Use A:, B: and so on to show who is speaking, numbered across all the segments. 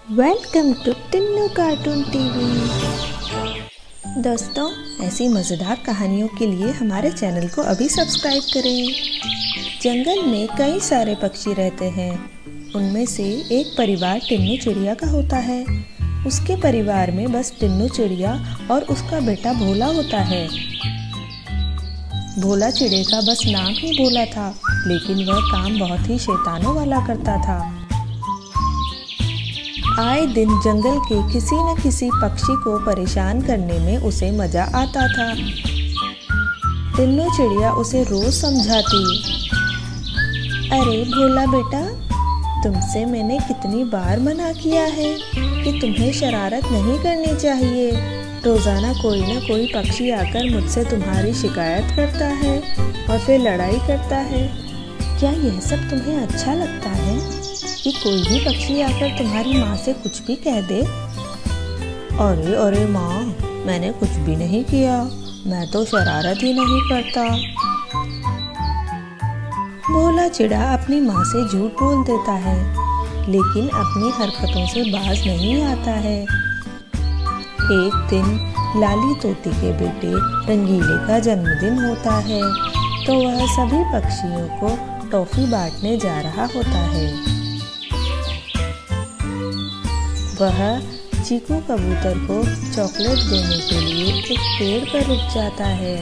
A: Welcome to Tinnu cartoon TV. दोस्तों, ऐसी मज़ेदार कहानियों के लिए हमारे चैनल को अभी सब्सक्राइब करें। जंगल में कई सारे पक्षी रहते हैं। उनमें से एक परिवार टिन्नू चिड़िया का होता है। उसके परिवार में बस टिन्नू चिड़िया और उसका बेटा भोला होता है। भोला चिड़े का बस नाम ही भोला था, लेकिन वह काम बहुत ही शैतानों वाला करता था। आए दिन जंगल के किसी न किसी पक्षी को परेशान करने में उसे मजा आता था। टिन्नू चिड़िया उसे रोज समझाती, अरे भोला बेटा, तुमसे मैंने कितनी बार मना किया है कि तुम्हें शरारत नहीं करनी चाहिए। रोजाना कोई न कोई पक्षी आकर मुझसे तुम्हारी शिकायत करता है और फिर लड़ाई करता है। क्या यह सब तुम्हें अच्छा लगता है कि कोई भी पक्षी आकर तुम्हारी माँ से कुछ भी कह दे? अरे अरे माँ, मैंने कुछ भी नहीं किया, मैं तो शरारत ही नहीं करता। भोला चिड़ा अपनी माँ से झूठ बोल देता है, लेकिन अपनी हरकतों से बाज नहीं आता है। एक दिन लाली तोते के बेटे रंगीले का जन्मदिन होता है, तो वह सभी पक्षियों को टॉफी बांटने जा रहा होता है। वह चीकू कबूतर को चॉकलेट देने के लिए एक पेड़ पर रुक जाता है।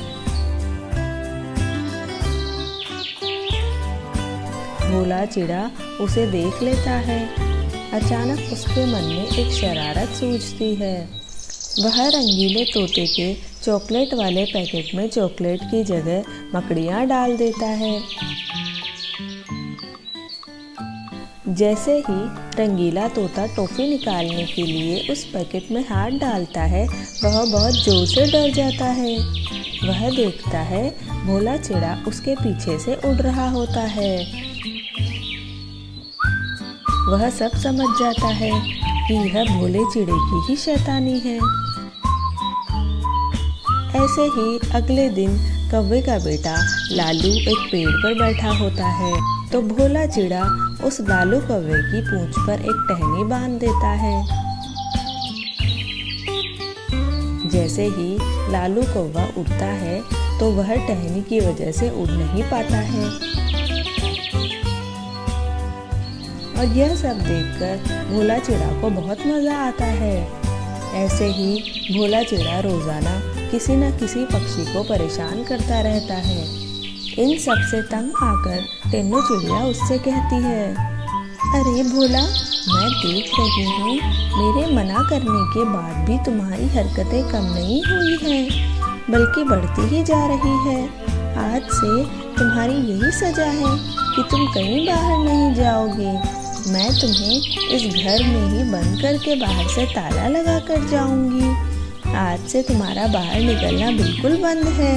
A: भोला चिड़ा उसे देख लेता है। अचानक उसके मन में एक शरारत सूझती है। वह रंगीले तोते के चॉकलेट वाले पैकेट में चॉकलेट की जगह मकड़ियाँ डाल देता है। जैसे ही रंगीला तोता टॉफी निकालने के लिए उस पैकेट में हाथ डालता है, वह बहुत जोर से डर जाता है। वह देखता है भोला चिड़ा उसके पीछे से उड़ रहा होता है। वह सब समझ जाता है कि यह भोले चिड़े की ही शैतानी है। ऐसे ही अगले दिन कौवे का बेटा लालू एक पेड़ पर बैठा होता है, तो भोला चिड़ा उस लालू कौवे की पूंछ पर एक टहनी बांध देता है। जैसे ही लालू कौवा उड़ता है, तो वह टहनी की वजह से उड़ नहीं पाता है। और यह सब देखकर भोला चिड़ा को बहुत मजा आता है। ऐसे ही भोला चिड़ा रोजाना किसी न किसी पक्षी को परेशान करता रहता है। इन सब से तंग आकर टिन्नू चिड़िया उससे कहती है, अरे भोला, मैं देख रही हूँ मेरे मना करने के बाद भी तुम्हारी हरकतें कम नहीं हुई हैं, बल्कि बढ़ती ही जा रही है। आज से तुम्हारी यही सजा है कि तुम कहीं बाहर नहीं जाओगे। मैं तुम्हें इस घर में ही बंद करके बाहर से ताला लगा कर जाऊंगी। आज से तुम्हारा बाहर निकलना बिल्कुल बंद है।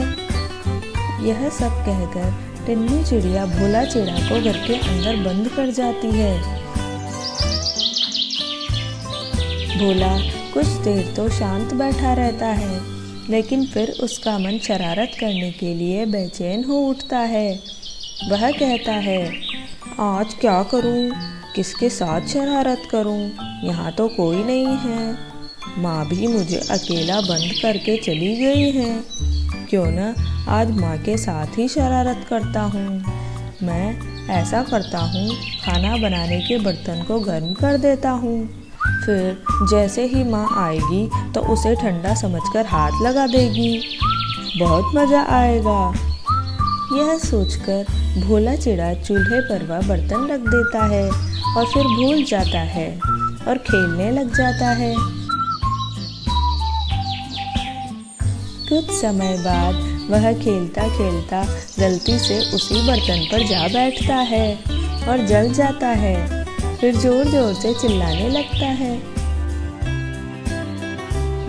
A: यह सब कहकर टिन्नू चिड़िया भोला चिड़ा को घर के अंदर बंद कर जाती है। भोला कुछ देर तो शांत बैठा रहता है, लेकिन फिर उसका मन शरारत करने के लिए बेचैन हो उठता है। वह कहता है, आज क्या करूं? किसके साथ शरारत करूं? यहाँ तो कोई नहीं है। माँ भी मुझे अकेला बंद करके चली गई है। क्यों न आज माँ के साथ ही शरारत करता हूँ। मैं ऐसा करता हूँ, खाना बनाने के बर्तन को गर्म कर देता हूँ। फिर जैसे ही माँ आएगी तो उसे ठंडा समझकर हाथ लगा देगी। बहुत मज़ा आएगा। यह सोचकर भोला चिड़ा चूल्हे पर वह बर्तन रख देता है और फिर भूल जाता है और खेलने लग जाता है। कुछ समय बाद वह खेलता खेलता गलती से उसी बर्तन पर जा बैठता है और जल जाता है। फिर जोर जोर से चिल्लाने लगता है।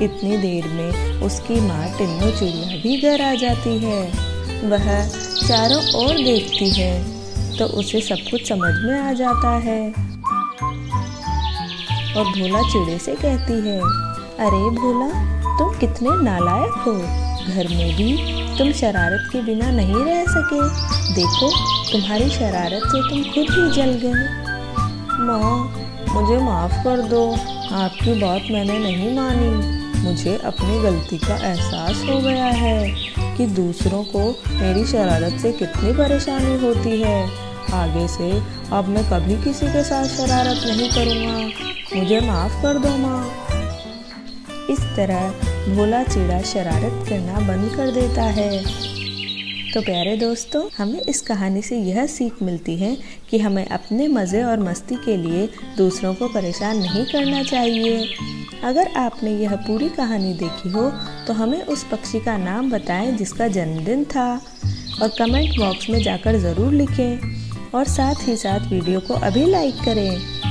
A: इतनी देर में उसकी माँ टिन्नू चिड़िया भी घर आ जाती है। वह चारों ओर देखती है तो उसे सब कुछ समझ में आ जाता है और भोला चिड़े से कहती है, अरे भोला, तुम कितने नालायक हो। घर में भी तुम शरारत के बिना नहीं रह सके। देखो, तुम्हारी शरारत से तुम खुद ही जल गए। माँ, मुझे माफ़ कर दो, आपकी बात मैंने नहीं मानी। मुझे अपनी गलती का एहसास हो गया है कि दूसरों को मेरी शरारत से कितनी परेशानी होती है। आगे से अब मैं कभी किसी के साथ शरारत नहीं करूँगा। मुझे माफ़ कर दो माँ। इस तरह भोला चिड़ा शरारत करना बंद कर देता है। तो प्यारे दोस्तों, हमें इस कहानी से यह सीख मिलती है कि हमें अपने मज़े और मस्ती के लिए दूसरों को परेशान नहीं करना चाहिए। अगर आपने यह पूरी कहानी देखी हो तो हमें उस पक्षी का नाम बताएं जिसका जन्मदिन था, और कमेंट बॉक्स में जाकर ज़रूर लिखें, और साथ ही साथ वीडियो को अभी लाइक करें।